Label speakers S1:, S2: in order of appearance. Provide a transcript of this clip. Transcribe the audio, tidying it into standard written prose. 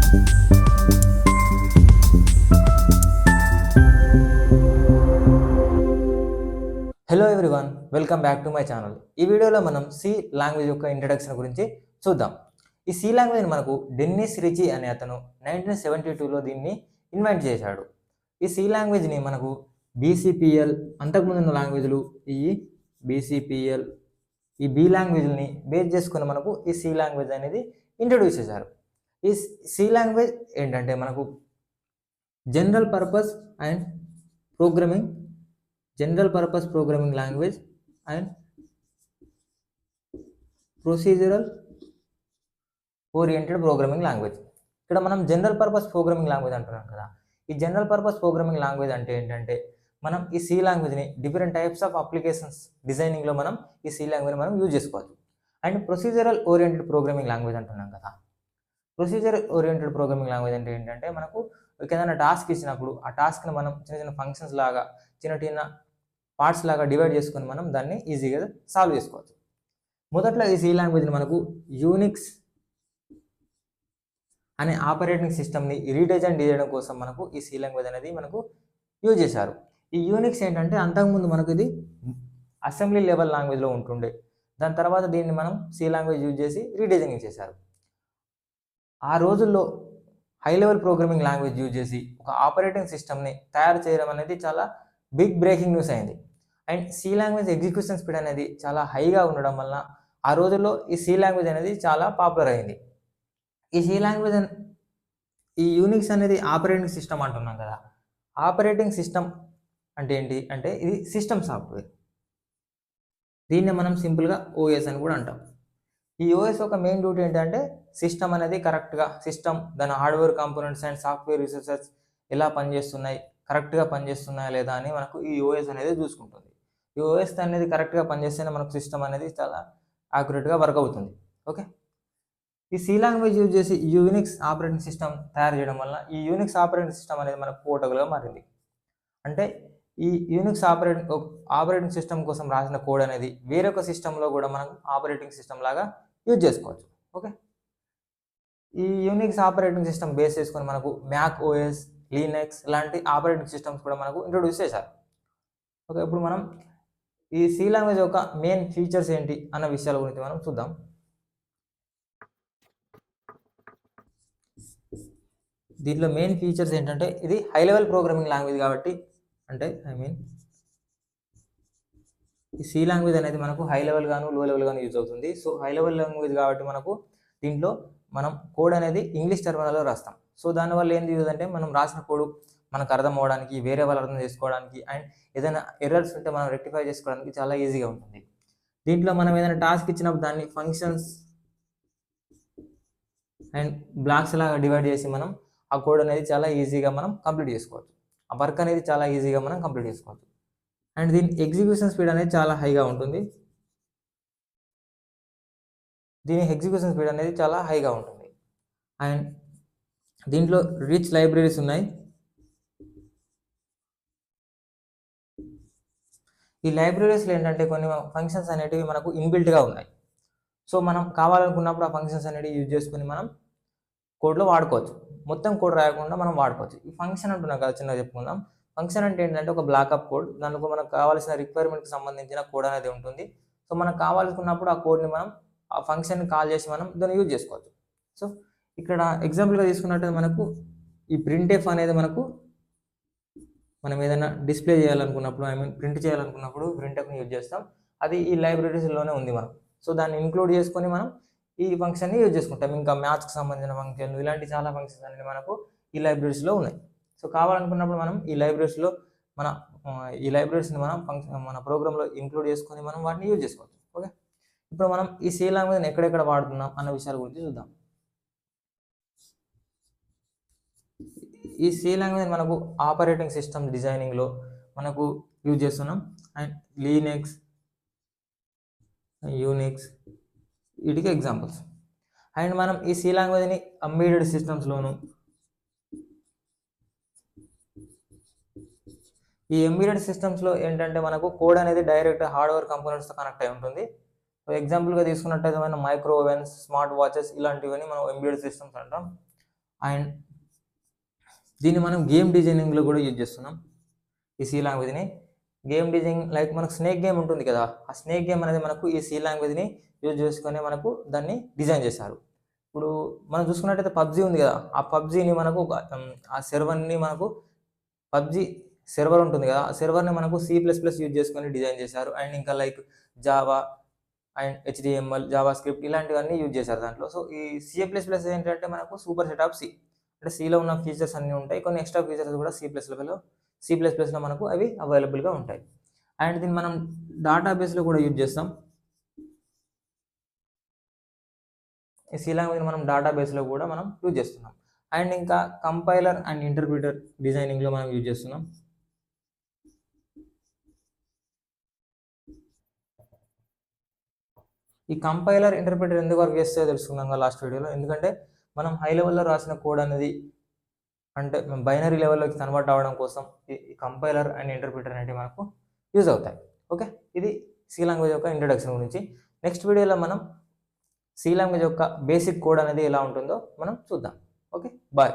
S1: Hello everyone, welcome back to my channel. ఈ వీడియోలో మనం సి లాంగ్వేజ్ యొక్క ఇంట్రడక్షన్ గురించి చూద్దాం. ఈ సి లాంగ్వేజ్ మనకు డెన్నిస్ రిచి అనే అతను 1972లో దీన్ని ఇన్వెంట్ చేశాడు. ఈ సి లాంగ్వేజ్ని మనకు బీసీపీఎల్, అంతకుముందు ఉన్న లాంగ్వేజ్లు ఈ బీసీపీఎల్, ఈ బి లాంగ్వేజ్ని బేస్ చేసుకుని మనకు ఈ సి లాంగ్వేజ్ అనేది ఇంట్రడ్యూస్ చేశారు. ఈ సి లాంగ్వేజ్ ఏంటంటే మనకు general purpose programming language and procedural oriented programming language. ఇక్కడ మనం జనరల్ పర్పస్ ప్రోగ్రామింగ్ లాంగ్వేజ్ అంటున్నాం కదా. ఈ జనరల్ పర్పస్ ప్రోగ్రామింగ్ లాంగ్వేజ్ అంటే ఏంటంటే మనం ఈ సి లాంగ్వేజ్ని డిఫరెంట్ టైప్స్ ఆఫ్ అప్లికేషన్స్ డిజైనింగ్లో మనం ఈ సి లాంగ్వేజ్ మనం యూజ్ చేసుకోవచ్చు. And procedural oriented programming language అంటున్నాం కదా. ప్రొసీజరల్ ఓరియంటెడ్ ప్రోగ్రామింగ్ లాంగ్వేజ్ అంటే ఏంటంటే మనకు ఏదైనా టాస్క్ ఇచ్చినప్పుడు ఆ టాస్క్ని మనం చిన్న చిన్న ఫంక్షన్స్ లాగా చిన్న పార్ట్స్ లాగా డివైడ్ చేసుకొని మనం దాన్ని ఈజీగా సాల్వ్ చేసుకోవచ్చు. మొదట్లో ఈ సి లాంగ్వేజ్ని మనకు యూనిక్స్ అనే ఆపరేటింగ్ సిస్టమ్ని రీడిజైన్ చేయడం కోసం మనకు ఈ సి లాంగ్వేజ్ అనేది మనకు యూజ్ చేశారు. ఈ యూనిక్స్ ఏంటంటే అంతకుముందు మనకు ఇది అసెంబ్లీ లెవెల్ లాంగ్వేజ్లో ఉంటుండే. దాని తర్వాత దీన్ని మనం సి లాంగ్వేజ్ యూజ్ చేసి రీడిజైనింగ్ చేశారు. ఆ రోజుల్లో high level programming language use చేసి ఒక ఆపరేటింగ్ సిస్టమ్ని తయారు చేయడం అనేది చాలా బిగ్ బ్రేకింగ్ న్యూస్ అయింది. And C language execution speed అనేది చాలా హైగా ఉండడం వల్ల ఆ రోజుల్లో ఈ సి లాంగ్వేజ్ అనేది చాలా పాపులర్ అయింది. ఈ సి లాంగ్వేజ్ ఈ యూనిక్స్ అనేది ఆపరేటింగ్ సిస్టమ్ అంటున్నాం కదా. ఆపరేటింగ్ సిస్టమ్ అంటే ఏంటి అంటే ఇది సిస్టమ్ సాఫ్ట్వేర్. దీన్ని మనం సింపుల్గా ఓఎస్ అని కూడా అంటాం. ఈ ఓఎస్ యొక్క మెయిన్ డ్యూటీ ఏంటంటే సిస్టమ్ అనేది కరెక్ట్గా దాని hardware components and software resources ఎలా పనిచేస్తున్నాయి, కరెక్ట్గా పనిచేస్తున్నాయా లేదా అని మనకు ఈ ఓఎస్ అనేది చూసుకుంటుంది. ఈ ఓఎస్ అనేది కరెక్ట్గా పనిచేస్తేనే మనకు సిస్టమ్ అనేది చాలా యాక్యురేట్గా వర్క్ అవుతుంది. ఓకే, ఈ సి లాంగ్వేజ్ యూజ్ చేసి యూనిక్స్ ఆపరేటింగ్ సిస్టమ్ తయారు చేయడం వల్ల ఈ యూనిక్స్ ఆపరేటింగ్ సిస్టమ్ అనేది మనకు పోర్టబుల్గా మారింది. అంటే ఈ యూనిక్స్ ఆపరేటింగ్ సిస్టమ్ కోసం రాసిన కోడ్ అనేది వేరొక సిస్టంలో కూడా మనం ఆపరేటింగ్ సిస్టమ్ లాగా యూజ్ చేసుకోవచ్చు. ఓకే, ఈ యూనిక్స్ ఆపరేటింగ్ సిస్టమ్ బేస్ చేసుకొని మనకు మ్యాక్ ఓఎస్, లీనక్స్ లాంటి ఆపరేటింగ్ సిస్టమ్స్ కూడా మనకు ఇంట్రొడ్యూస్ చేశారు. ఓకే, ఇప్పుడు మనం ఈ సి లాంగ్వేజ్ యొక్క మెయిన్ ఫీచర్స్ ఏంటి అన్న విషయాల గురించి మనం చూద్దాం. దీంట్లో మెయిన్ ఫీచర్స్ ఏంటంటే ఇది హై లెవెల్ ప్రోగ్రామింగ్ లాంగ్వేజ్ కాబట్టి ఈ సి లాంగ్వేజ్ అనేది మనకు హై లెవెల్ గాను లో లెవెల్ గాను యూజ్ అవుతుంది. సో హై లెవెల్ లాంగ్వేజ్ కాబట్టి మనకు దీంట్లో మనం కోడ్ అనేది ఇంగ్లీష్ టెర్మినల్లో రాస్తాం. సో దానివల్ల ఏంది యూజ్ అంటే మనం రాసిన కోడ్ మనకు అర్థం అవ్వడానికి, వేరే వాళ్ళు అర్థం చేసుకోవడానికి అండ్ ఏదైనా ఎర్రర్స్ ఉంటే మనం రెక్టిఫై చేసుకోవడానికి చాలా ఈజీగా ఉంటుంది. దీంట్లో మనం ఏదైనా టాస్క్ ఇచ్చినప్పుడు దాన్ని ఫంక్షన్స్ అండ్ బ్లాక్స్ లాగా డివైడ్ చేసి మనం ఆ కోడ్ అనేది చాలా ఈజీగా మనం కంప్లీట్ చేసుకోవచ్చు. ఆ వర్క్ అనేది చాలా ఈజీగా మనం కంప్లీట్ చేసుకోవచ్చు. అండ్ దీని ఎగ్జిక్యూషన్ స్పీడ్ అనేది చాలా హైగా ఉంటుంది. అండ్ దీంట్లో రిచ్ లైబ్రరీస్ ఉన్నాయి. ఈ లైబ్రరీస్లో ఏంటంటే కొన్ని ఫంక్షన్స్ అనేటివి మనకు ఇన్బిల్ట్గా ఉన్నాయి. సో మనం కావాలనుకున్నప్పుడు ఆ ఫంక్షన్స్ అనేవి యూజ్ చేసుకుని మనం కోడ్లో వాడుకోవచ్చు. మొత్తం కోడ్ రాయకుండా మనం వాడుకోవచ్చు. ఈ ఫంక్షన్ అంటున్నాం కదా, చిన్నగా చెప్పుకుందాం. ఫంక్షన్ అంటే ఏంటంటే ఒక బ్లాక్అప్ కోడ్. దానికి మనకు కావాల్సిన రిక్వైర్మెంట్కి సంబంధించిన కోడ్ అనేది ఉంటుంది. సో మనకు కావాలనుకున్నప్పుడు ఆ కోడ్ని మనం ఆ ఫంక్షన్ని కాల్ చేసి మనం దాన్ని యూజ్ చేసుకోవచ్చు. సో ఇక్కడ ఎగ్జాంపుల్గా తీసుకున్నట్టు మనకు ఈ ప్రింట్ఎఫ్ అనేది మనం ఏదైనా డిస్ప్లే చేయాలనుకున్నప్పుడు ప్రింట్ చేయాలనుకున్నప్పుడు ప్రింట్ఎఫ్ని యూజ్ చేస్తాం. అది ఈ లైబ్రరీస్లోనే ఉంది మనం. సో దాన్ని ఇంక్లూడ్ చేసుకొని మనం ఈ ఫంక్షన్ని యూజ్ చేసుకుంటాం. ఇంకా మ్యాథ్స్కి సంబంధించిన ఫంక్షన్లు ఇలాంటి చాలా ఫంక్షన్స్ అనేవి మనకు ఈ లైబ్రరీస్లో ఉన్నాయి. సో కావాలనుకున్నప్పుడు మనం ఈ లైబ్రరీస్ని మనం మన ప్రోగ్రాంలో ఇంక్లూడ్ చేసుకొని మనం వాటిని యూజ్ చేసుకోవచ్చు. ఓకే, ఇప్పుడు మనం ఈ సి లాంగ్వేజ్ని ఎక్కడెక్కడ వాడుతున్నాం అన్న విషయాల గురించి చూద్దాం. ఈ సి లాంగ్వేజ్ మనకు ఆపరేటింగ్ సిస్టమ్ డిజైనింగ్లో మనకు యూజ్ చేస్తున్నాం. అండ్ లీనక్స్, యూనిక్స్ వీటికి ఎగ్జాంపుల్స్. అండ్ మనం ఈ సి లాంగ్వేజ్ని ఎంబెడెడ్ సిస్టమ్స్లోను, ఈ ఎంబెడెడ్ సిస్టమ్స్లో ఏంటంటే మనకు కోడ్ అనేది డైరెక్ట్ హార్డ్వేర్ కంపోనెంట్స్తో కనెక్ట్ అయి ఉంటుంది. సో ఎగ్జాంపుల్గా తీసుకున్నట్టయితే మనం మైక్రో ఓవెన్స్, స్మార్ట్ వాచెస్ ఇలాంటివన్నీ మనం ఎంబెడెడ్ సిస్టమ్స్ అంటాం. అండ్ దీన్ని మనం గేమ్ డిజైనింగ్లో కూడా యూజ్ చేస్తున్నాం. ఈ సి లాంగ్వేజ్ని గేమ్ డిజైన్ లైక్ మనకు స్నేక్ గేమ్ ఉంటుంది కదా, ఆ స్నేక్ గేమ్ అనేది మనకు ఈ సి లాంగ్వేజ్ని యూజ్ చేసుకొని మనకు దాన్ని డిజైన్ చేశారు. ఇప్పుడు మనం చూసుకున్నట్టయితే పబ్జీ ఉంది కదా, ఆ పబ్జీని మనకు ఆ సెర్వర్ని మనకు పబ్జీ సెర్వర్ ఉంటుంది కదా, ఆ సెర్వర్ని మనకు C++ యూజ్ చేసుకొని డిజైన్ చేశారు. అండ్ ఇంకా like Java and HTML, Java script ఇలాంటివన్నీ యూజ్ చేశారు దాంట్లో. సో ఈ C++ ఏంటంటే మనకు సూపర్ సెట్ ఆఫ్ సి, అంటే సిలో ఉన్న ఫీచర్స్ అన్నీ ఉంటాయి, కొన్ని ఎక్స్ట్రా ఫీచర్స్ కూడా C++లో మనకు అవి అవైలబుల్గా ఉంటాయి. అండ్ దీన్ని మనం డేటాబేస్లో కూడా యూజ్ చేస్తాం. ఈ సి లాంగ్వేజ్ మనం డేటాబేస్లో కూడా మనం యూజ్ చేస్తున్నాం. అండ్ ఇంకా కంపైలర్ అండ్ ఇంటర్ప్రిటర్ డిజైనింగ్లో మనం యూజ్ చేస్తున్నాం. ఈ కంపైలర్ ఇంటర్ప్రిటర్ ఎందుకు వర్క్ చేస్తే తెలుసుకున్నాం లాస్ట్ వీడియోలో. ఎందుకంటే మనం హై లెవెల్లో రాసిన కోడ్ అనేది అంటే బైనరీ లెవెల్లోకి కన్వర్ట్ అవ్వడం కోసం ఈ కంపైలర్ అండ్ ఇంటర్ప్రిటర్ అనేవి మనకు యూజ్ అవుతాయి. ఓకే, ఇది సి లాంగ్వేజ్ యొక్క ఇంట్రడక్షన్ గురించి. నెక్స్ట్ వీడియోలో మనం సి లాంగ్వేజ్ యొక్క బేసిక్ కోడ్ అనేది ఎలా ఉంటుందో మనం చూద్దాం. Okay, bye.